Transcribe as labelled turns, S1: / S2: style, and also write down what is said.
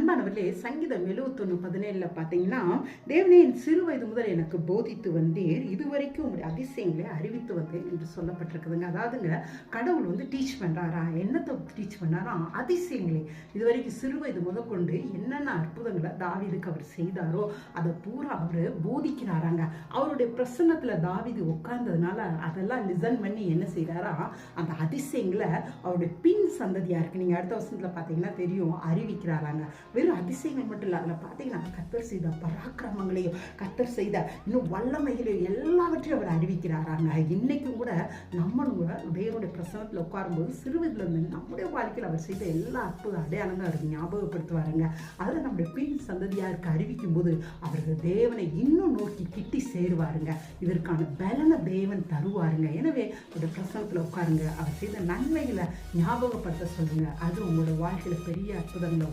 S1: அன்பானவர்களே, சங்கீதம் 71:17 பார்த்தீங்கன்னா, தேவனே என் சிறு வயது முதல் எனக்கு போதித்து வந்தீர், இதுவரைக்கும் உங்களுடைய அதிசயங்களை அறிவித்து வந்தேன் என்று சொல்லப்பட்டிருக்குதுங்க. அதாவதுங்க, கடவுள் டீச் பண்றாரா? என்னத்தை டீச் பண்ணாரா? அதிசயங்களை. இதுவரைக்கும் சிறு வயது முதற்கொண்டு என்னென்ன அற்புதங்களை தாவீதுக்கு அவர் செய்தாரோ அதை பூரா அவர் போதிக்கிறாராங்க. அவருடைய பிரசன்னத்துல தாவீது உட்கார்ந்ததுனால அதெல்லாம் லிசன் பண்ணி என்ன செய்யறாரா, அந்த அதிசயங்களை அவருடைய பின் சந்ததியா இருக்கு. நீங்க அடுத்த வருஷத்துல பாத்தீங்கன்னா தெரியும், அறிவிக்கிறாராங்க. வெறும் அதிசயங்கள் மட்டும் இல்ல, அதுல பாத்தீங்கன்னா கர்த்தர் செய்த பராக்கிரமங்களையும் கர்த்தர் செய்த இன்னும் வல்லமைகளையும் எல்லாவற்றையும் அவர் அறிவிக்கிறாராங்க. இன்னைக்கும் கூட நம்மளும் கூட தேவனுடைய பிரசனத்துல உட்காரும்போது சிறுவயதுல இருந்து நம்முடைய வாழ்க்கையில் அவர் செய்த எல்லா அற்புத அடையாளங்களும் அவருக்கு ஞாபகப்படுத்துவாருங்க. அதில் நம்முடைய பின் சந்ததியாருக்கு அறிவிக்கும் போது அவர்கள் தேவனை இன்னும் நோக்கி கிட்டி சேருவாருங்க. இதற்கான பலனை தேவன் தருவாருங்க. எனவே ஒரு பிரசனத்துல உட்காருங்க, அவர் செய்த நன்மைகளை ஞாபகப்படுத்த சொல்லுங்க. அது உங்களோட வாழ்க்கையில பெரிய அற்புதங்களை